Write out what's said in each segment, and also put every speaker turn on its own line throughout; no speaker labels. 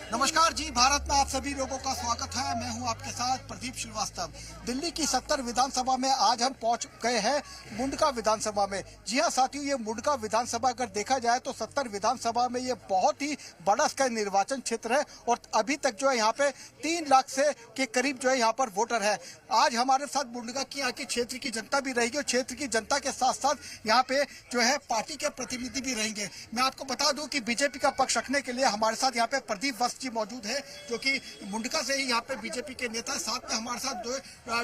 नमस्कार जी, भारत में आप सभी लोगों का स्वागत है। मैं हूं आपके साथ प्रदीप श्रीवास्तव। दिल्ली की 70 विधानसभा में आज हम पहुंच गए हैं मुंडका विधानसभा में। जी हां साथियों, ये मुंडका विधानसभा अगर देखा जाए तो 70 विधानसभा में ये बहुत ही बड़ा इसका निर्वाचन क्षेत्र है और अभी तक जो है यहाँ पे 3 लाख से के करीब जो है यहाँ पर वोटर है। आज हमारे साथ मुंडका की यहाँ की क्षेत्र की जनता भी रहेगी और क्षेत्र की जनता के साथ साथ यहाँ पे जो है पार्टी के प्रतिनिधि भी रहेंगे। मैं आपको बता दूं कि बीजेपी का पक्ष रखने के लिए हमारे साथ यहाँ पे प्रदीप वत्स जी मौजूद है, जो कि मुंडका से ही यहाँ पे बीजेपी के नेता है। साथ में हमारे साथ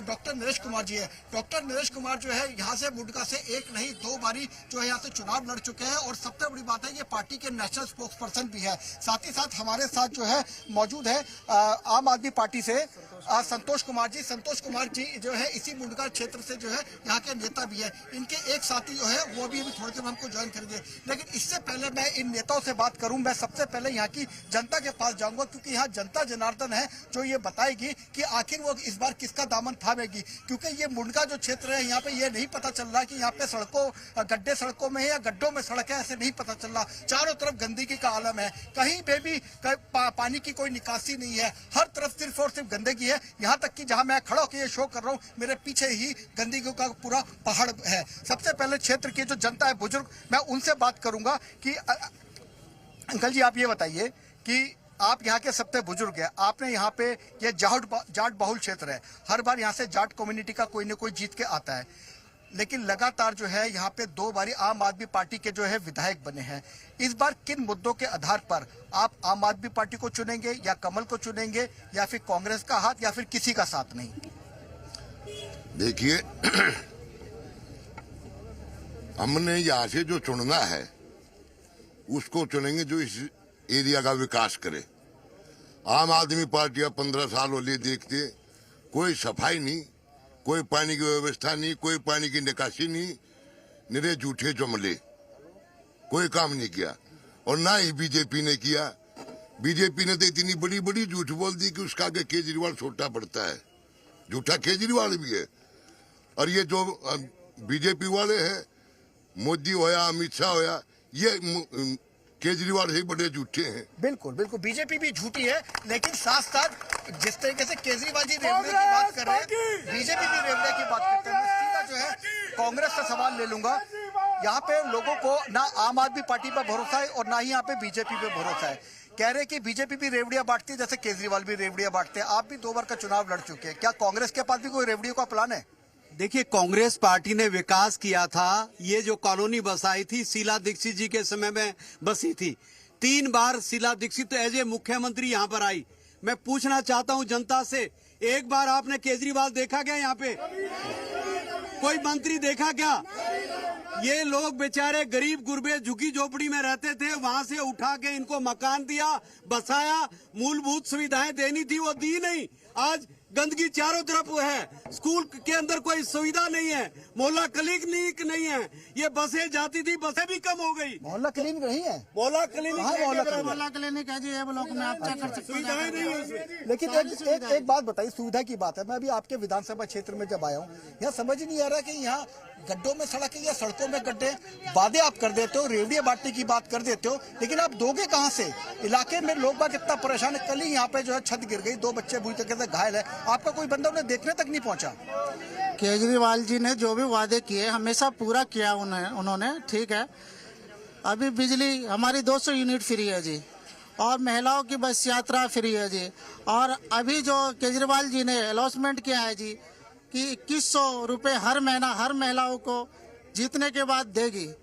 डॉक्टर नरेश कुमार जी है। डॉक्टर नरेश कुमार जो है यहाँ से मुंडका से एक नहीं 2 बारी जो है यहाँ से चुनाव लड़ चुके हैं और सबसे बड़ी बात है ये पार्टी के नेशनल स्पोक्स पर्सन भी है। साथ ही साथ हमारे साथ जो है मौजूद है आम आदमी पार्टी से संतोष कुमार जी। संतोष कुमार जी जो है इसी मुंडका क्षेत्र से जो है यहाँ के नेता भी है। इनके एक साथी जो है वो भी अभी थोड़ी देर में हमको ज्वाइन करेंगे, लेकिन इससे पहले मैं इन नेताओं से बात करूं, मैं सबसे पहले यहाँ की जनता के पास जाऊंगा, क्योंकि यहाँ जनता जनार्दन है जो ये बताएगी कि आखिर वो इस बार किसका दामन थामेगी। क्योंकि ये मुंडका जो क्षेत्र है यहाँ पे ये नहीं पता चल रहा कि यहाँ पे सड़कों गड्ढे सड़कों में है या गड्ढों में सड़क है, ऐसे नहीं पता चल रहा। चारों तरफ गंदगी का आलम है, कहीं पे भी पानी की कोई निकासी नहीं है, हर तरफ सिर्फ और सिर्फ गंदगी है। यहाँ तक कि जहाँ मैं खड़ा होकर ये शो कर रहा हूँ मेरे पीछे ही गंदगी का पूरा पहाड़ है। सबसे पहले क्षेत्र की जो जनता है, बुजुर्ग, मैं उनसे बात करूंगा कि अंकल जी आप ये बताइए कि आप यहाँ के सबसे बुजुर्ग हैं, आपने यहाँ पे ये जाट बहुल क्षेत्र है, हर बार यहाँ से जाट कम्युनिटी का कोई न कोई जीत के आता है, लेकिन लगातार जो है यहाँ पे 2 बारी आम आदमी पार्टी के जो है विधायक बने हैं। इस बार किन मुद्दों के आधार पर आप आम आदमी पार्टी को चुनेंगे या कमल को चुनेंगे या फिर कांग्रेस का हाथ या फिर किसी का साथ नहीं?
देखिए हमने यहाँ से जो चुनना है उसको चुनेंगे जो इस एरिया का विकास करे। आम आदमी पार्टी 15 साल होली देखते, कोई सफाई नहीं, कोई पानी की व्यवस्था नहीं, कोई पानी की निकासी नहीं, निरे झूठे जुमले, कोई काम नहीं किया। और ना ही बीजेपी ने किया। बीजेपी ने तो इतनी बड़ी बड़ी झूठ बोल दी कि उसका आगे केजरीवाल छोटा पड़ता है। झूठा केजरीवाल भी है। और ये जो बीजेपी वाले हैं, मोदी होया अमित शाह होया, ये केजरीवाल ही बड़े झूठे हैं।
बिल्कुल बिल्कुल, बीजेपी भी झूठी है, लेकिन साथ साथ जिस तरीके से केजरीवाल जी रेवड़े की बात कर रहे हैं, बीजेपी भी रेवड़े की बात करते हैं। मैं सीधा जो है कांग्रेस का सवाल ले लूंगा। यहाँ पे लोगों को ना आम आदमी पार्टी पर भरोसा है और ना ही यहाँ पे बीजेपी पे भरोसा है। कह रहे हैं कि बीजेपी भी रेवड़ियां बांटती है जैसे केजरीवाल भी रेवड़ियां बांटते हैं। आप भी 2 बार का चुनाव लड़ चुके हैं, क्या कांग्रेस के पास भी कोई रेवड़ियों का प्लान है?
देखिए, कांग्रेस पार्टी ने विकास किया था। ये जो कॉलोनी बसाई थी शीला दीक्षित जी के समय में बसी थी। 3 बार शीला दीक्षित एज ए मुख्यमंत्री यहाँ पर आई। मैं पूछना चाहता हूँ जनता से, एक बार आपने केजरीवाल देखा क्या यहाँ पे? कोई मंत्री देखा क्या? ये लोग बेचारे गरीब गुरबे झुकी झोपड़ी में रहते थे, वहां से उठा के इनको मकान दिया, बसाया, मूलभूत सुविधाएं देनी थी वो दी नहीं। आज गंदगी चारों तरफ है, स्कूल के अंदर कोई सुविधा नहीं है, मोहल्ला क्लिनिक नहीं है। ये बसें जाती थी, बसें भी कम हो गई।
मोहल्ला क्लिनिक नहीं है?
मोहल्ला क्लिनिक
है जी, ये ब्लॉक में आप क्या कर सकते
सुविधाएं नहीं है।
लेकिन एक बात बताइए, सुविधा की बात है। मैं अभी आपके विधानसभा क्षेत्र में जब आया हूँ, यहाँ समझ ही नहीं आ रहा कि यहाँ गड्ढों में सड़क है या सड़कों में गड्ढे। वादे आप कर देते हो, रेवड़ियां बांटने की बात कर देते हो, लेकिन आप दोगे कहाँ से? इलाके में लोग बाग कितना परेशान है। कल ही यहाँ पे जो है छत गिर गई, 2 बच्चे बुरी तरीके से घायल है, आपका कोई बंदा उन्हें देखने तक नहीं पहुंचा।
केजरीवाल जी ने जो भी वादे किए हमेशा पूरा किया उन्होंने, ठीक है। अभी बिजली हमारी 200 यूनिट फ्री है जी, और महिलाओं की बस यात्रा फ्री है जी। और अभी जो केजरीवाल जी ने अलॉटमेंट किया है जी कि 2100 रुपये हर महीना हर महिलाओं को जीतने के बाद देगी,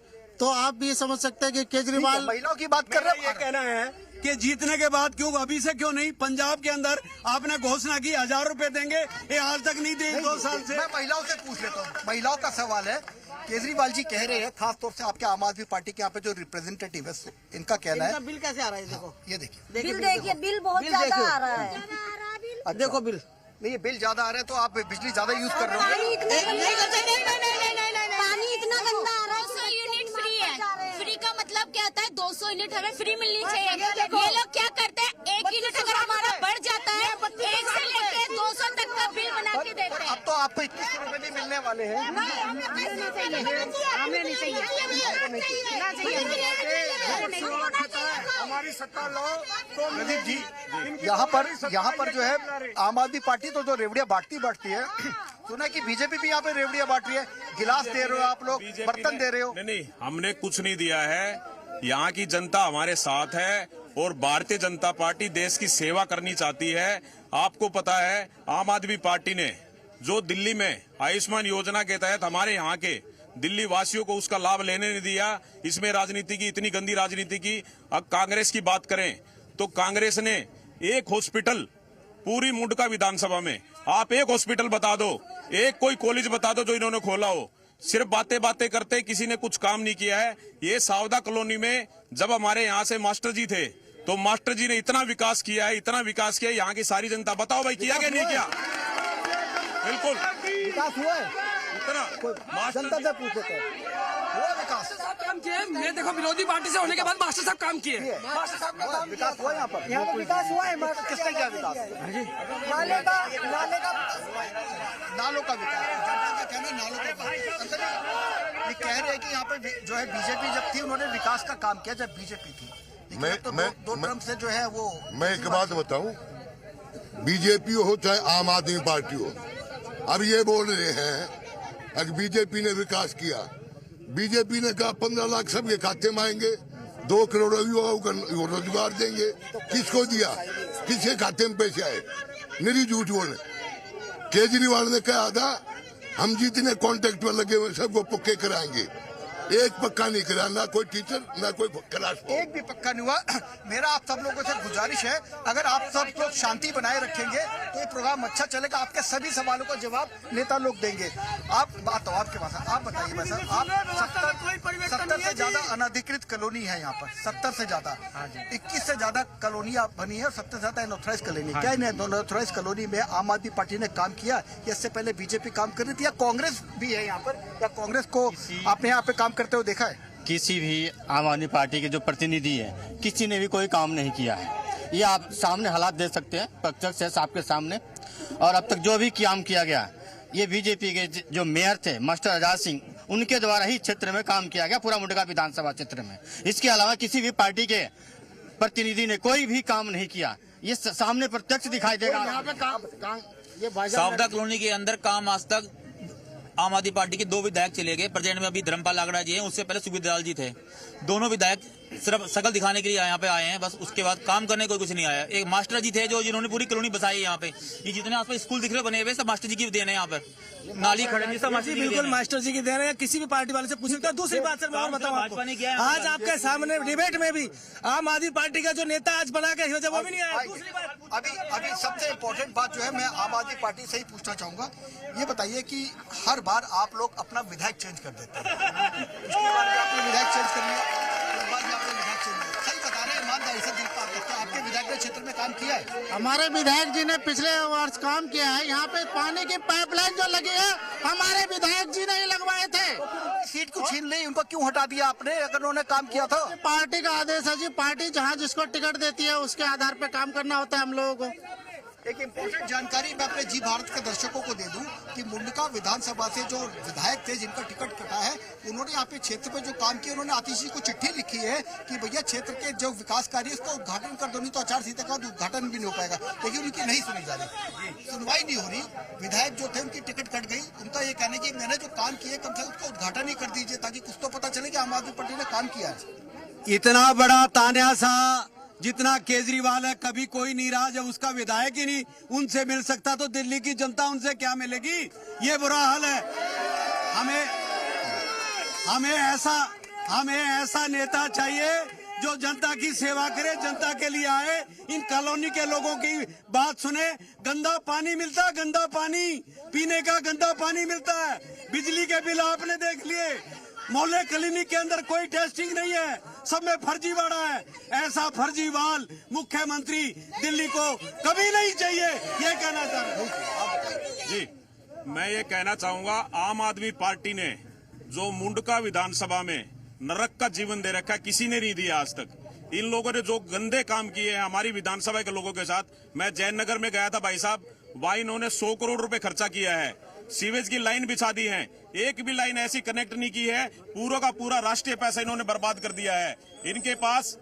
तो आप भी समझ सकते हैं कि केजरीवाल
महिलाओं की बात कर रहे हैं।
ये कहना है कि जीतने के बाद क्यों, अभी से क्यों नहीं? पंजाब के अंदर आपने घोषणा की 1000 रुपए देंगे, ये आज तक नहीं दिए 2 साल से।
मैं महिलाओं से पूछ लेता हूँ, महिलाओं का सवाल है। केजरीवाल जी कह रहे हैं, खासतौर से आपके आम आदमी पार्टी के यहाँ पे जो रिप्रेजेंटेटिव है, इनका कहना है।
बिल कैसे आ रहा है? देखो,
ये देखिए,
बिल देखिए, बिल बहुत ज्यादा आ रहा है।
देखो बिल नहीं, ये बिल ज्यादा आ रहा है तो आप बिजली ज्यादा यूज कर रहे हो।
पानी इतना गंदा आ रहा है।
200 यूनिट फ्री है। फ्री का मतलब क्या होता है? 200 यूनिट हमें फ्री मिलनी चाहिए। ये लोग क्या करते हैं, 1 यूनिट अगर हमारा बढ़ जाता है, 1 से लेके 200 तक का बिल बना के देते हैं।
अब तो आपको 21 रुपए नहीं मिलने वाले हैं।
हमें नहीं चाहिए।
हमारी सत्ता लो तो
प्रदीप जी, यहाँ पर जो है आम आदमी पार्टी तो जो रेवड़ियां बांटती है, सुना कि बीजेपी भी यहाँ पे रेवड़ियां बांट रही है, गिलास दे रहे हो आप लोग, बर्तन दे रहे हो।
नहीं, हमने कुछ नहीं दिया है। यहाँ की जनता हमारे साथ है और भारतीय जनता पार्टी देश की सेवा करनी चाहती है। आपको पता है आम आदमी पार्टी ने जो दिल्ली में आयुष्मान योजना के तहत हमारे यहाँ के दिल्ली वासियों को उसका लाभ लेने नहीं दिया, इसमें राजनीति की, इतनी गंदी राजनीति की। अब कांग्रेस की बात करें तो कांग्रेस ने एक हॉस्पिटल पूरी मुंडका विधानसभा में, आप एक हॉस्पिटल बता दो, एक कोई कॉलेज बता दो जो इन्होंने खोला हो। सिर्फ बातें करते, किसी ने कुछ काम नहीं किया है। ये सावदा कॉलोनी में जब हमारे यहाँ से मास्टर जी थे तो मास्टर जी ने इतना विकास किया है, इतना विकास किया है, यहाँ की सारी जनता, बताओ भाई किया क्या नहीं किया? बिल्कुल
विकास हुआ है,
इतना
जनता से पूछते थे, हुआ विकास?
काम किए। मैं देखो विरोधी पार्टी से होने के बाद मास्टर साहब काम किए।
विकास हुआ यहाँ पर?
विकास हुआ है।
किसने किया विकास? नालों का विकास, जनता का कहना नालों का विकास। ये कह रहे हैं कि यहाँ पे जो है बीजेपी जब थी उन्होंने विकास का काम किया जब बीजेपी थी, लेकिन अब तो दो टर्म से जो है वो।
मैं एक बात बताऊं, बीजेपी हो चाहे आम आदमी पार्टी हो, अब ये बोल रहे हैं अगर बीजेपी ने विकास किया, बीजेपी ने कहा 15 लाख सबके खाते में आएंगे, 2 करोड़ युवाओं को रोजगार देंगे। किसको दिया? किसके खाते में पैसे आए? निरी झूठ बोले। केजरीवाल ने कहा था हम जितने कॉन्ट्रैक्ट में लगे हुए सबको पक्के कराएंगे, एक पक्का नहीं करा, ना कोई टीचर ना कोई क्लास,
एक भी पक्का नहीं हुआ। मेरा आप सब लोगों से गुजारिश है, अगर आप सब लोग शांति बनाए रखेंगे तो ये प्रोग्राम अच्छा चलेगा। आपके सभी सवालों का जवाब नेता लोग देंगे। आप बात हो आपके पास, आप बताइए बस, आप 70 से ज्यादा अनधिकृत कॉलोनी है यहाँ पर, 70 से ज्यादा, 21 से ज्यादा कॉलोनी बनी है, 70 से ज्यादा अनऑथराइज कॉलोनी। क्या इन अनऑथराइज कॉलोनी में आम आदमी पार्टी ने काम किया या इससे पहले बीजेपी काम कर रही थी, या कांग्रेस भी है यहाँ पर, या कांग्रेस को आपने यहाँ पे काम करते हुए देखा है?
किसी भी आम आदमी पार्टी के जो प्रतिनिधि है, किसी ने भी कोई काम नहीं किया है। ये आप सामने हालात देख सकते हैं, प्रत्यक्ष है आपके सामने। और अब तक जो भी काम किया गया, ये बीजेपी के जो मेयर थे मास्टर आजाद सिंह, उनके द्वारा ही क्षेत्र में काम किया गया, पूरा मुंडका विधानसभा क्षेत्र में। इसके अलावा किसी भी पार्टी के प्रतिनिधि ने कोई भी काम नहीं किया। ये सामने प्रत्यक्ष दिखाई देगा।
यहाँ पे काम
सावदा कॉलोनी के अंदर काम आज तक आम आदमी पार्टी के 2 विधायक चले गए। प्रेजेंट में अभी धर्मपाल लागड़ा जी हैं, उससे पहले सुखविंदर जी थे। दोनों विधायक सिर्फ शकल दिखाने के लिए यहाँ पे आए हैं, बस उसके बाद काम करने को कुछ नहीं आया। एक मास्टर जी थे जो जिन्होंने पूरी कॉलोनी बसाई है यहाँ पे। ये जितने आसपास स्कूल दिख रहे बने हुए सब मास्टर जी की देन है। यहाँ पर नाली खड़े सब मास्टर जी,
बिल्कुल मास्टर जी की देन है। किसी भी पार्टी वाले से पूछ सकते हैं। दूसरी बात सर मैं और बताऊं आपको, आज आपके सामने डिबेट में भी आम आदमी पार्टी का जो नेता आज बना के वो भी नहीं आया। दूसरी बात,
अभी सबसे इम्पोर्टेंट बात जो है मैं आम आदमी पार्टी से ही पूछना चाहूंगा, ये बताइए कि हर बार आप लोग अपना विधायक चेंज कर देते हैं। पिछली बार भी आपने विधायक चेंज कर लिया, इस बार भी आपने विधायक चेंज किया। सही बता रहे हैं, ईमानदारी से दिल पार करके आपके विधायक ने क्षेत्र में काम किया है?
हमारे विधायक जी ने पिछले वर्ष काम किया है। यहाँ पे पानी की पाइपलाइन जो लगी है हमारे विधायक जी ने ही लगवाए थे।
सीट को छीन ली, उनको क्यों हटा दिया आपने अगर उन्होंने काम किया था?
पार्टी का आदेश है जी, पार्टी जहाँ जिसको टिकट देती है उसके आधार पे काम करना होता है हम लोगों को।
एक इम्पोर्टेंट जानकारी मैं अपने जी भारत के दर्शकों को दे दूं कि मुंडका विधानसभा से जो विधायक थे जिनका टिकट कटा है, उन्होंने यहाँ पे क्षेत्र में जो काम किया, उन्होंने आतिश जी को चिट्ठी लिखी है कि भैया क्षेत्र के जो विकास कार्य उसका उद्घाटन कर दो, नहीं तो आचार संहिता का उद्घाटन भी नहीं हो पाएगा। लेकिन उनकी नहीं सुनी जा रही, सुनवाई नहीं हो रही। विधायक जो थे उनकी टिकट कट गई। उनका ये कहना है कि मैंने जो काम किया कम से कम उसका उद्घाटन ही कर दीजिए ताकि कुछ तो पता चले कि आम आदमी पार्टी ने काम किया है।
इतना बड़ा तान्यासा जितना केजरीवाल है, कभी कोई नहीं रहा जब उसका विधायक ही नहीं उनसे मिल सकता, तो दिल्ली की जनता उनसे क्या मिलेगी? ये बुरा हाल है। हमें ऐसा नेता चाहिए जो जनता की सेवा करे, जनता के लिए आए, इन कॉलोनी के लोगों की बात सुने। गंदा पानी मिलता है, गंदा पानी पीने का गंदा पानी मिलता है। बिजली के बिल आपने देख लिए। मोहल्ले क्लिनिक के अंदर कोई टेस्टिंग नहीं है, सब में फर्जीवाड़ा है। ऐसा फर्जीवाल मुख्यमंत्री दिल्ली को कभी नहीं चाहिए, ये कहना चाह रहा हूं।
जी, मैं ये कहना चाहूंगा, आम आदमी पार्टी ने जो मुंडका विधानसभा में नरक का जीवन दे रखा है, किसी ने नहीं दिया आज तक। इन लोगों ने जो गंदे काम किए हैं हमारी विधानसभा के लोगों के साथ। मैं जैन नगर में गया था भाई साहब, वहां इन्होंने 100 करोड़ रुपए खर्चा किया है, सीवेज की लाइन बिछा दी है, एक भी लाइन ऐसी कनेक्ट नहीं की है। पूरा का पूरा राष्ट्रीय पैसा इन्होंने बर्बाद कर दिया है। इनके पास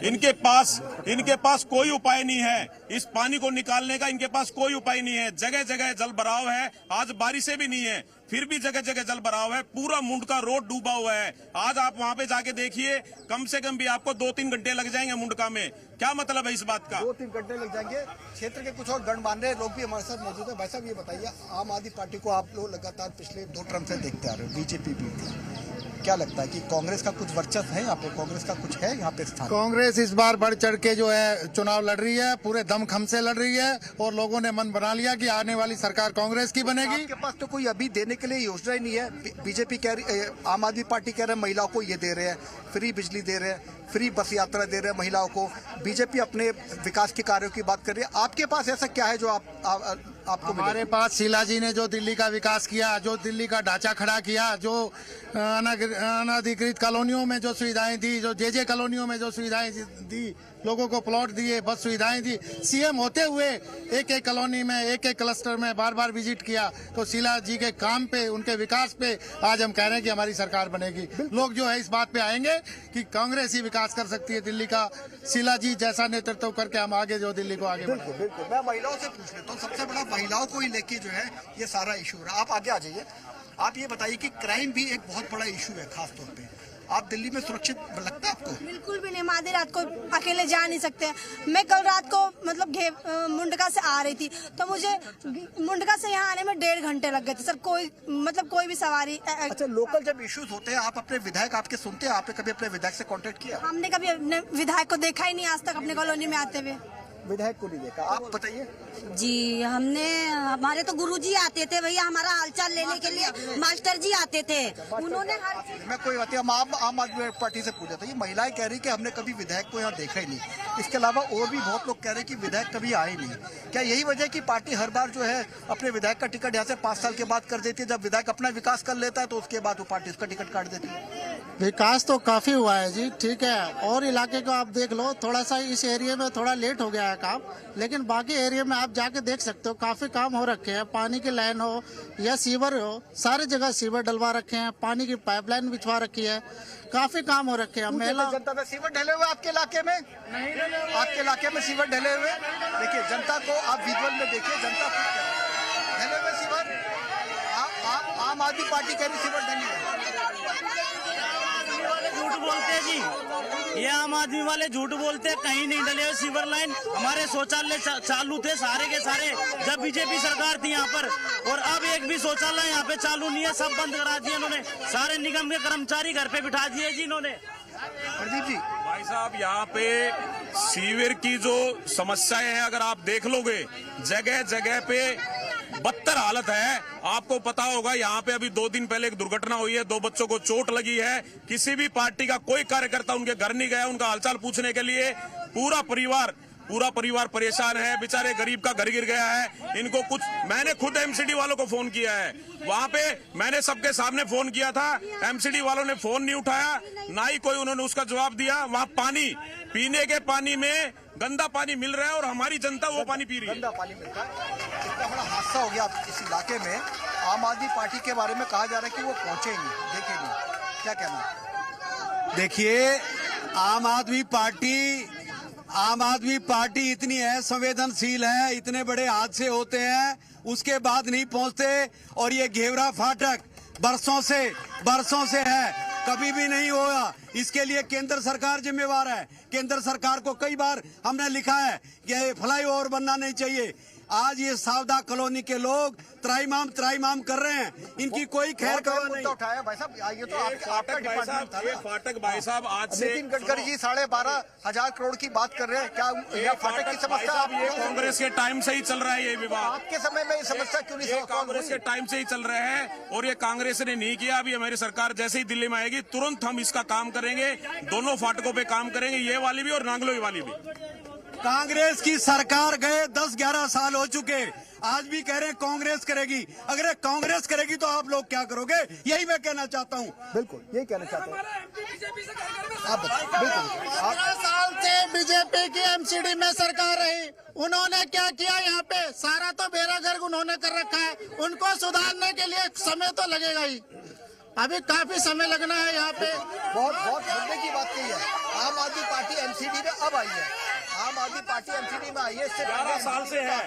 इनके पास कोई उपाय नहीं है। इस पानी को निकालने का इनके पास कोई उपाय नहीं है। जगह जगह जल भराव है, आज बारिशें भी नहीं है फिर भी जगह जगह जल भराव है। पूरा मुंडका रोड डूबा हुआ है। आज आप वहां पे जाके देखिए, कम से कम भी आपको 2-3 घंटे लग जाएंगे मुंडका में। क्या मतलब है इस बात का?
2-3 घंटे लग जाएंगे। क्षेत्र के कुछ और गणमान्य लोग भी हमारे साथ मौजूद है। भाई साहब, ये बताइए, आम आदमी पार्टी को आप लोग लगातार पिछले 2 टर्म से देखते आ रहे हो, बीजेपी भी थी, क्या लगता है कि कांग्रेस का कुछ वर्चस्व है यहाँ पे? कांग्रेस का कुछ है यहाँ पे स्थान?
कांग्रेस इस बार बढ़ चढ़ के जो है चुनाव लड़ रही है, पूरे दमखम से लड़ रही है और लोगों ने मन बना लिया कि आने वाली सरकार कांग्रेस की बनेगी।
आपके पास तो कोई अभी देने के लिए योजना ही नहीं है। बीजेपी कह रही, आम आदमी पार्टी कह रहे हैं महिलाओं को ये दे रहे हैं, फ्री बिजली दे रहे हैं, फ्री बस यात्रा दे रहे हैं महिलाओं को। बीजेपी अपने विकास के कार्यों की बात कर रही है। आपके पास ऐसा क्या है जो आपको?
हमारे पास शीला जी ने जो दिल्ली का विकास किया, जो दिल्ली का ढांचा खड़ा किया, जो अनाधिकृत कॉलोनियों में जो सुविधाएं दी, जो जे कॉलोनियों में जो सुविधाएं दी, लोगों को प्लॉट दिए, बस सुविधाएं दी। सीएम होते हुए एक एक कॉलोनी में, एक एक क्लस्टर में बार बार विजिट किया। तो शीला जी के काम पे, उनके विकास पे आज हम कह रहे हैं कि हमारी सरकार बनेगी। लोग जो है इस बात पे आएंगे कि कांग्रेस ही विकास कर सकती है दिल्ली का। शीला जी जैसा नेतृत्व करके हम आगे जो दिल्ली को आगे बढ़ाएंगे।
बिल्कुल। मैं महिलाओं से पूछ लेता हूँ, सबसे बड़ा महिलाओं को ही लेके जो है ये सारा इशू है। आप आगे आ जाइए। आप ये बताइए कि क्राइम भी एक बहुत बड़ा इशू है, खास तौर पे आप दिल्ली में सुरक्षित लगता है आपको?
बिल्कुल भी नहीं। हम आधी रात को अकेले जा नहीं सकते। मैं कल रात को मतलब मुंडका से आ रही थी, तो मुझे मुंडका से यहाँ आने में 1.5 घंटे लग गए थे सर। कोई भी सवारी।
अच्छा, लोकल जब इश्यूज होते हैं, आप अपने विधायक आपके सुनते हैं? आपने कभी अपने विधायक से कांटेक्ट किया?
हमने कभी अपने विधायक को देखा ही नहीं आज तक अपने कॉलोनी में आते हुए।
विधायक को नहीं देखा। आप बताइए।
जी, हमारे तो गुरुजी आते थे भैया, हमारा हालचाल लेने के लिए मास्टर जी आते थे। उन्होंने
मैं कोई बात नहीं, आम आदमी पार्टी से पूछा था। ये महिलाएं कह रही कि हमने कभी विधायक को यहाँ देखा ही नहीं। इसके अलावा और भी बहुत लोग कह रहे कि विधायक कभी आए ही नहीं। क्या यही वजह है कि पार्टी हर बार जो है अपने विधायक का टिकट यहाँ से 5 साल के बाद कर देती है? जब विधायक अपना विकास कर लेता है तो उसके बाद वो पार्टी उसका टिकट काट देती है।
विकास तो काफी हुआ है जी, ठीक है। और इलाके को आप देख लो, थोड़ा सा इस एरिया में थोड़ा लेट हो गया है काम, लेकिन बाकी एरिया में आप जाके देख सकते हो काफी काम हो रखे हैं। पानी की लाइन हो या सीवर हो, सारी जगह सीवर डलवा रखे हैं, पानी की पाइपलाइन बिछवा रखी है, काफी काम हो रखे हैं। महिला
जनता में सीवर ढले हुए आपके इलाके में? नहीं, आपके इलाके में सीवर ढले हुए? देखिए जनता को, आप विजुअल में देखिए, जनता ढले हुए सीवर। आम आदमी पार्टी कह रही सीवर ढली है।
झूठ बोलते हैं जी, ये आम आदमी वाले झूठ बोलते हैं। कहीं नहीं डले हुए सीवर लाइन। हमारे शौचालय चालू थे सारे के सारे जब बीजेपी सरकार थी यहाँ पर, और अब एक भी शौचालय यहाँ पे चालू नहीं है, सब बंद करा दिए इन्होंने। सारे निगम के कर्मचारी घर पे बिठा दिए जी इन्होंने।
प्रदीप जी,
भाई साहब, यहाँ पे सीवर की जो समस्याएं हैं, अगर आप देख लोगे, जगह जगह पे बदतर हालत है। आपको पता होगा, यहाँ पे अभी 2 दिन पहले एक दुर्घटना हुई है, 2 बच्चों को चोट लगी है। किसी भी पार्टी का कोई कार्यकर्ता उनके घर नहीं गया उनका हालचाल पूछने के लिए। पूरा परिवार परेशान है। बेचारे गरीब का घर गिर गया है। इनको कुछ, मैंने खुद एमसीडी वालों को फोन किया है, वहां पे मैंने सबके सामने फोन किया था, एमसीडी वालों ने फोन नहीं उठाया, ना ही कोई उन्होंने उसका जवाब दिया। वहां पानी, पीने के पानी में गंदा पानी मिल रहा है और हमारी जनता वो पानी पी रही है।
गंदा पानी मिलता है। इतना बड़ा हादसा हो गया इस इलाके में। आम आदमी पार्टी के बारे में कहा जा रहा है कि वो पहुंचे नहीं, देखे नहीं, क्या कहना?
देखिए, आम आदमी पार्टी इतनी है, संवेदनशील है, इतने बड़े हादसे होते हैं उसके बाद नहीं पहुंचते। और ये घेवरा फाटक बरसों से है, कभी भी नहीं होगा। इसके लिए केंद्र सरकार जिम्मेवार है। केंद्र सरकार को कई बार हमने लिखा है कि फ्लाईओवर बनना नहीं चाहिए। आज ये सावदा कॉलोनी के लोग त्राईमाम कर रहे हैं, इनकी कोई खैर खबर नहीं।
उठाया भाई साहब, ये तो आपका डिपार्टमेंट था।
ये फाटक भाई साहब आज से
नितिन गडकरी जी 12,500 करोड़ की बात कर रहे हैं। क्या यह फाटक की समस्या
ये कांग्रेस के टाइम से ही चल रहा है ये विवाद?
आपके समय में ये समस्या क्यों नहीं?
कांग्रेस के टाइम से ही चल रहे हैं और ये कांग्रेस ने नहीं किया। अभी हमारी सरकार जैसे ही दिल्ली में आएगी, तुरंत हम इसका काम करेंगे। दोनों फाटकों पे काम करेंगे, ये वाली भी और नांगलोई वाली भी।
कांग्रेस की सरकार गए 10-11 साल हो चुके, आज भी कह रहे हैं कांग्रेस करेगी। अगर कांग्रेस करेगी तो आप लोग क्या करोगे? यही मैं कहना चाहता हूँ।
बिल्कुल यही कहना चाहता हूँ। आप बिल्कुल
15 साल से बीजेपी की एमसीडी में सरकार रही, उन्होंने क्या किया? यहाँ पे सारा तो बेड़ा गर्क उन्होंने कर रखा है। उनको सुधारने के लिए समय तो लगेगा ही। अभी काफी समय लगना है यहाँ पे।
बहुत मुद्दे की बात कही है। आम आदमी पार्टी एमसीडी में अब आई है। आम आदमी पार्टी एमसीडी में आई है। इससे
11 साल से है,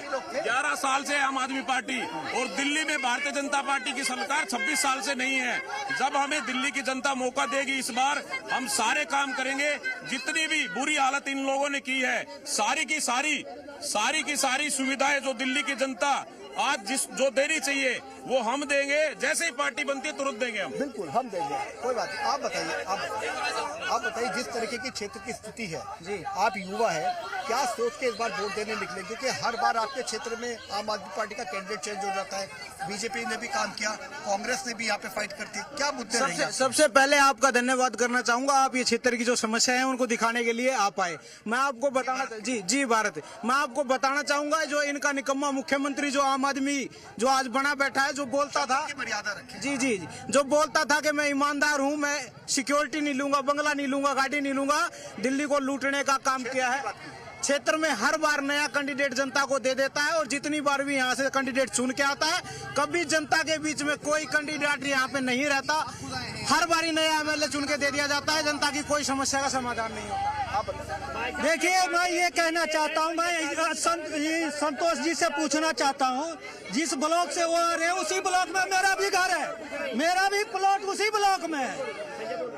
11 साल से आम आदमी पार्टी, और दिल्ली में भारतीय जनता पार्टी की सरकार 26 साल से नहीं है। जब हमें दिल्ली की जनता मौका देगी इस बार, हम सारे काम करेंगे। जितनी भी बुरी हालत इन लोगों ने की है, सारी की सारी सुविधाएं जो दिल्ली की जनता आज जो देनी चाहिए वो हम देंगे। जैसे ही पार्टी बनती है तुरंत देंगे हम।
बिल्कुल हम देंगे, कोई बात नहीं। आप बताइए जिस तरीके की क्षेत्र की स्थिति है जी, आप युवा है, क्या सोच के इस बार वोट देने निकले? क्योंकि हर बार आपके क्षेत्र में आम आदमी पार्टी का कैंडिडेट चेंज हो जाता है। बीजेपी ने भी काम किया, कांग्रेस ने भी यहाँ पे फाइट करती है। क्या मुद्दे रहेंगे?
सबसे पहले आपका धन्यवाद करना चाहूंगा। आप ये क्षेत्र की जो समस्या है उनको दिखाने के लिए आप आए। मैं आपको बताना जी भारत, मैं आपको बताना चाहूंगा जो इनका निकम्मा मुख्यमंत्री जो आम आदमी जो आज बना बैठा है, जो बोलता था
मर्यादा रखें।
जी जो बोलता था कि मैं ईमानदार हूं, मैं सिक्योरिटी नहीं लूंगा, बंगला नहीं लूंगा, गाड़ी नहीं लूंगा, दिल्ली को लूटने का काम किया है। क्षेत्र में हर बार नया कैंडिडेट जनता को दे देता है और जितनी बार भी यहाँ से कैंडिडेट चुन के आता है, कभी जनता के बीच में कोई कैंडिडेट यहाँ पे नहीं रहता। हर बार ही नया एमएलए चुन के दे दिया जाता है, जनता की कोई समस्या का समाधान नहीं होता।
देखिए, मैं ये कहना चाहता हूँ, मैं संतोष जी से पूछना चाहता हूँ, जिस ब्लॉक से वो आ रहे हैं उसी ब्लॉक में मेरा भी घर है, मेरा भी प्लॉट उसी ब्लॉक में है।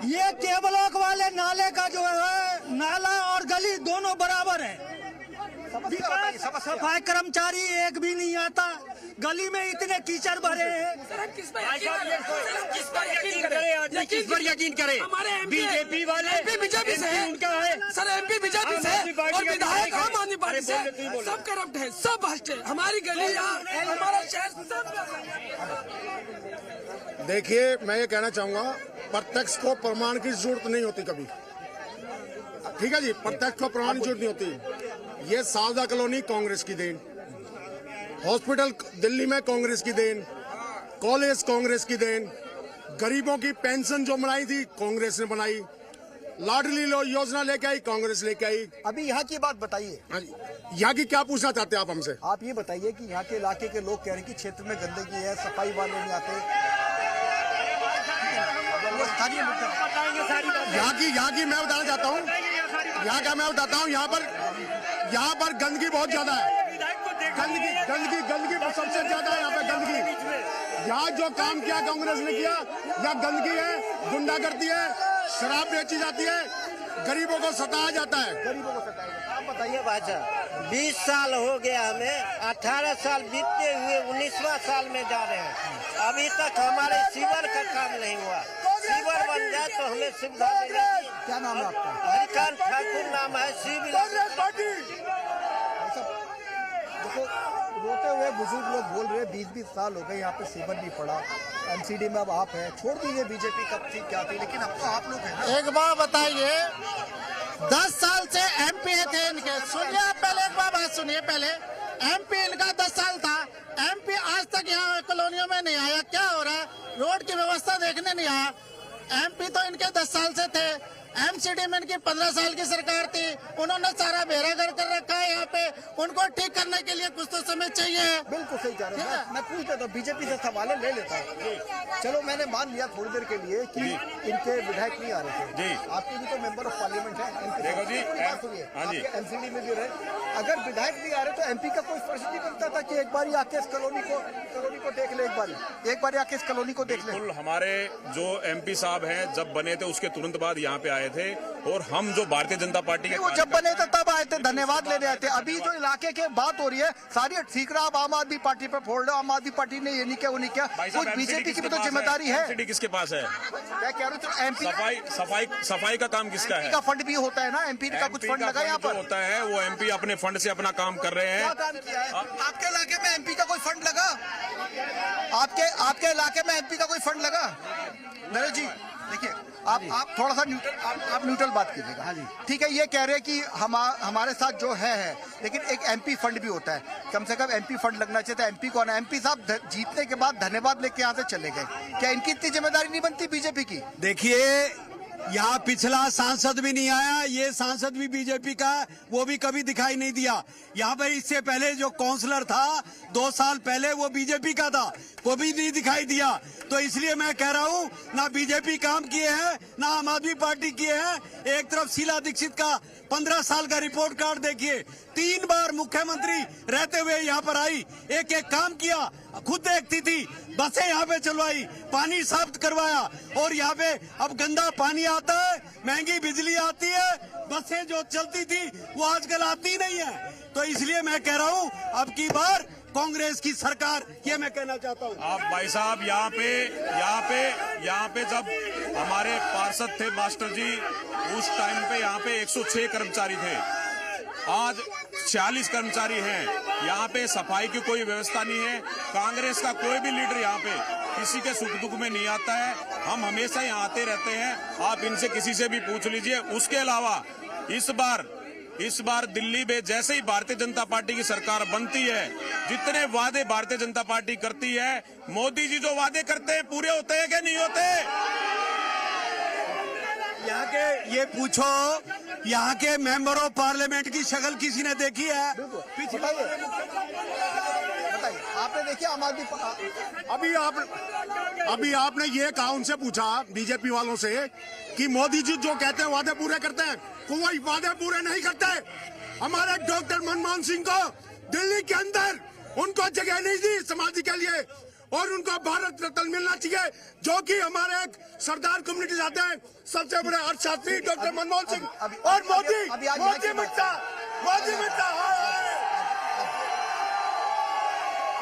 ये के ब्लॉक वाले नाले का जो है, नाला और गली दोनों बराबर है। सफाई कर्मचारी एक भी नहीं आता, गली में इतने कीचड़ भरे हैं।
किस पर यकीन करें? बीजेपी वाले बीजेपी से है, उनका है सर, एमपी बीजेपी से और विधायक आम आदमी पार्टी से। सब करप्ट है, सब भ्रष्ट है। हमारी गली, हमारा शहर सब।
देखिए, मैं ये कहना चाहूंगा, प्रत्यक्ष को प्रमाण की जरूरत नहीं होती कभी। ठीक है जी, प्रत्यक्ष को प्रमाण की जरूरत नहीं होती। ये सावधा कॉलोनी कांग्रेस की देन, हॉस्पिटल दिल्ली में कांग्रेस की देन, कॉलेज कांग्रेस की देन, गरीबों की पेंशन जो बनाई थी कांग्रेस ने बनाई, लाडली योजना लेके आई कांग्रेस लेके आई।
अभी यहाँ की बात बताइए।
यहाँ की क्या पूछना चाहते हैं आप हमसे?
आप ये बताइए कि यहाँ के इलाके के लोग कह रहे हैं कि क्षेत्र में गंदगी है, सफाई वाले नहीं आते।
यहाँ की मैं बताना चाहता हूँ, यहाँ का मैं बताता हूँ, यहाँ पर गंदगी बहुत ज्यादा है। गंदगी सबसे ज्यादा है यहाँ पे गंदगी। यहाँ जो काम किया कांग्रेस ने किया, यहाँ गंदगी है, गुंडागर्दी है, शराब बेची जाती है, गरीबों को सताया जाता है।
आप बताइए भाषा।
20 साल हो गया हमें, 18 साल बीतते हुए 19वां साल में जा रहे हैं। अभी तक हमारे सीवर का काम नहीं हुआ। सीवर बन जाए तो हमें सुविधा मिलेगी।
क्या नाम है आपका?
हरिकांत ठाकुर नाम है।
देखो, रोते हुए बुजुर्ग लोग बोल रहे हैं 20-20 साल हो गए यहाँ पे सीवर नहीं पड़ा। एमसीडी में अब आप है, छोड़ दीजिए बीजेपी कब थी क्या थी, लेकिन अब तो आप लोग हैं।
एक बार बताइए, 10 साल से एमपी थे इनके। सुनिए पहले, एक बार बात सुनिए पहले। एमपी इनका 10 साल था, एमपी आज तक यहाँ कॉलोनियों में नहीं आया। क्या हो रहा है? रोड की व्यवस्था देखने नहीं आया। एमपी तो इनके 10 साल से थे। एमसीडी में इनकी 15 साल की सरकार थी, उन्होंने सारा बेरागर कर रखा है यहाँ पे। उनको ठीक करने के लिए कुछ तो समय चाहिए।
बिल्कुल सही कह रहे हैं। मैं पूछ लेता हूँ, बीजेपी से सवाल ले लेता हूँ। चलो, मैंने मान लिया थोड़ी देर के लिए कि इनके विधायक नहीं आ रहे थे जी। आपके भी तो मेंबर ऑफ पार्लियामेंट है, एमसीडी में भी रहे। अगर विधायक नहीं आ रहे तो एमपी का कोई फर्ज नहीं बनता था कि एक बार आके इस कॉलोनी को देख ले, एक बार आके इस कॉलोनी को देख ले?
हमारे जो एमपी साहब हैं, जब बने थे उसके तुरंत बाद यहाँ पे आए थे, और हम जो भारतीय जनता पार्टी के,
वो जब बने थे तब आए थे, धन्यवाद लेने आए थे। अभी जो इलाके की बात हो रही है सारी ठीक रहा, आप आम आदमी पार्टी पे फोड़ रहे हो। आम आदमी पार्टी ने ये नहीं किया, वो नहीं किया। कुछ बीजेपी की भी तो जिम्मेदारी है।
एमसीडी किसके पास है?
मैं कह रहा हूँ एमपी
सफाई का काम किसका है?
का फंड भी होता है ना, एमपी का कुछ फंड लगा यहाँ पर
होता है, वो एमपी अपने फंड से अपना काम कर रहे हैं।
क्या काम किया है? आपके इलाके में एमपी का कोई फंड लगा? आपके इलाके में एमपी का कोई फंड लगा? नरेश जी देखिए, आप थोड़ा सा न्यूट्रल बात कीजिएगा। हाँ जी, ठीक है। ये कह रहे हैं कि हमारे साथ जो है, लेकिन एक एमपी फंड भी होता है। कम से कम एमपी फंड लगना चाहिए था। एमपी कौन है? एमपी साहब जीतने के बाद धन्यवाद लेके यहाँ से चले गए। क्या इनकी इतनी जिम्मेदारी नहीं बनती बीजेपी की?
देखिए,
यहाँ पिछला सांसद भी नहीं आया, ये सांसद भी बीजेपी का है, वो भी कभी दिखाई नहीं दिया। यहाँ पे इससे पहले जो काउंसलर था 2 साल पहले, वो बीजेपी का था, वो भी नहीं दिखाई दिया। तो इसलिए मैं कह रहा हूँ, ना बीजेपी काम किए हैं, ना आम आदमी पार्टी किए हैं। एक तरफ शीला दीक्षित का 15 साल का रिपोर्ट कार्ड देखिए, 3 बार मुख्यमंत्री रहते हुए यहाँ पर आई, एक एक काम किया, खुद देखती थी, बसें यहाँ पे चलवाई, पानी साफ करवाया, और यहाँ पे अब गंदा पानी आता है, महंगी बिजली आती है, बसें जो चलती थी वो आजकल आती नहीं है। तो इसलिए मैं कह रहा हूँ, अब की बार कांग्रेस की सरकार, ये मैं कहना चाहता हूँ।
आप भाई साहब यहाँ पे जब हमारे पार्षद थे मास्टर जी, उस टाइम पे यहाँ पे 106 कर्मचारी थे, आज 46 कर्मचारी हैं। यहाँ पे सफाई की कोई व्यवस्था नहीं है। कांग्रेस का कोई भी लीडर यहाँ पे किसी के सुख दुख में नहीं आता है। हम हमेशा यहाँ आते रहते हैं, आप इनसे किसी से भी पूछ लीजिए। उसके अलावा इस बार दिल्ली में जैसे ही भारतीय जनता पार्टी की सरकार बनती है, जितने वादे भारतीय जनता पार्टी करती है, मोदी जी जो वादे करते हैं पूरे होते हैं कि नहीं होते?
यहाँ के ये पूछो, यहाँ के मेंबर ऑफ पार्लियामेंट की शक्ल किसी ने देखी है?
बताइए, आपने देखी आम आदमी
अभी आपने ये कहा, उनसे पूछा बीजेपी वालों से कि मोदी जी जो कहते हैं वादे पूरे करते हैं, कोई वादे पूरे नहीं करते। हमारे डॉक्टर मनमोहन सिंह को दिल्ली के अंदर उनको जगह नहीं दी समाधि के लिए, और उनको भारत रत्न मिलना चाहिए, जो कि हमारे एक सरदार कम्युनिटी जाते हैं, सबसे बड़े अर्थशास्त्री डॉक्टर मनमोहन सिंह, और मोदी मिटता।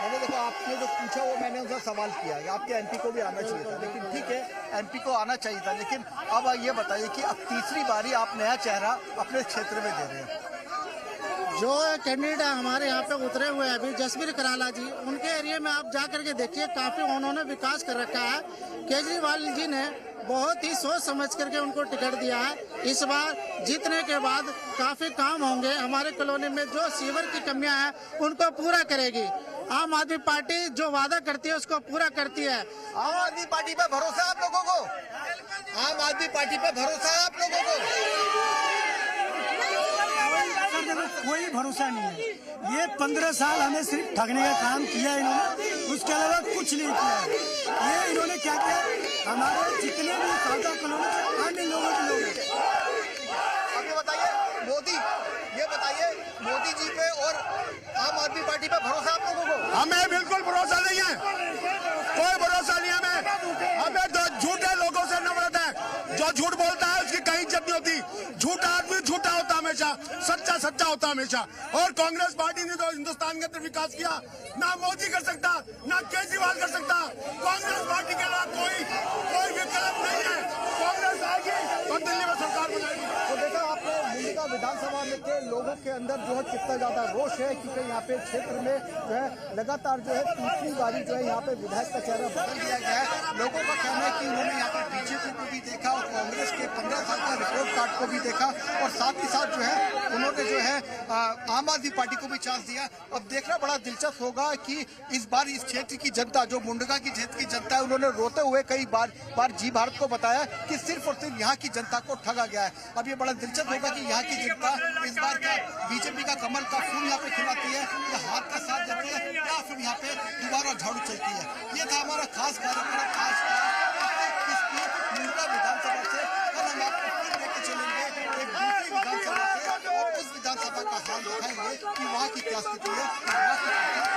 मैंने देखो आपने जो पूछा वो मैंने उनसे सवाल किया है, आपके एमपी को भी आना चाहिए था, लेकिन ठीक है एमपी को आना चाहिए था, लेकिन अब ये बताइए कि अब तीसरी बारी आप नया चेहरा अपने क्षेत्र में दे रहे हैं।
जो कैंडिडेट हमारे यहाँ पे उतरे हुए हैं अभी, जसबीर कराला जी, उनके एरिया में आप जा करके देखिए, काफी उन्होंने विकास कर रखा है। केजरीवाल जी ने बहुत ही सोच समझ करके उनको टिकट दिया है। इस बार जीतने के बाद काफी काम होंगे। हमारे कॉलोनी में जो सीवर की कमियां हैं उनको पूरा करेगी। आम आदमी पार्टी जो वादा करती है उसको पूरा करती है।
आम आदमी पार्टी पे भरोसा है आप लोगों को? आम आदमी पार्टी पे भरोसा है आप लोगों को?
कोई भरोसा नहीं है। ये 15 साल हमें सिर्फ ठगने का काम किया इन्होंने, उसके अलावा कुछ नहीं किया है। ये इन्होंने क्या किया, हमारे जितने भी सादा कॉलोनी के अन्य लोगों के लोग हैं।
अब ये बताइए मोदी जी पे और आम आदमी पार्टी पे भरोसा आप लोगों को?
हमें बिल्कुल भरोसा नहीं है, कोई भरोसा नहीं हमें। तो झूठे लोगों से नफरत है। जो झूठ बोलता है उसकी कहीं इज्जत नहीं होती। झूठा आदमी झूठा होता हमेशा, सच्चा सच्चा होता हमेशा। और कांग्रेस पार्टी ने तो हिंदुस्तान के अंदर विकास किया, ना मोदी कर सकता, ना केजरीवाल कर सकता। कांग्रेस पार्टी के अलावा कोई विकल्प नहीं है। कांग्रेस आएगी और दिल्ली में सरकार बनाएगी।
तो देखा आपने मुंडका विधानसभा में के लोगों के अंदर जो है कितना ज्यादा रोष है, क्योंकि यहाँ पे क्षेत्र में जो है लगातार जो है तीसरी बारी जो है यहाँ पे विधायक का चेहरा बदल दिया गया है। लोगों का कहना है कि उन्होंने यहाँ पे बीजेपी को भी देखा और कांग्रेस के 15 साल का रिपोर्ट कार्ड को भी देखा, और साथ ही साथ जो है उन्होंने जो है आम आदमी पार्टी को भी चांस दिया। अब देखना बड़ा दिलचस्प होगा कि इस बार इस क्षेत्र की जनता, जो मुंडका की क्षेत्र की जनता है, उन्होंने रोते हुए कई बार जी भारत को बताया कि सिर्फ और सिर्फ यहाँ की जनता को ठगा गया है। अब ये बड़ा दिलचस्प होगा कि यहाँ की जनता इस बार का बीजेपी का कमल का फूल यहाँ पे खिलाती है, या हाथ का साथ देती है, या फिर यहाँ पे दोबारा झाड़ू चलती है। ये था हमारा खास कार्यक्रम मुंडका विधानसभा से। कल हम आपको फिर लेके चलेंगे एक दूसरी विधानसभा से, और उस विधानसभा का हाल दिखाएंगे कि वहाँ की क्या स्थिति है।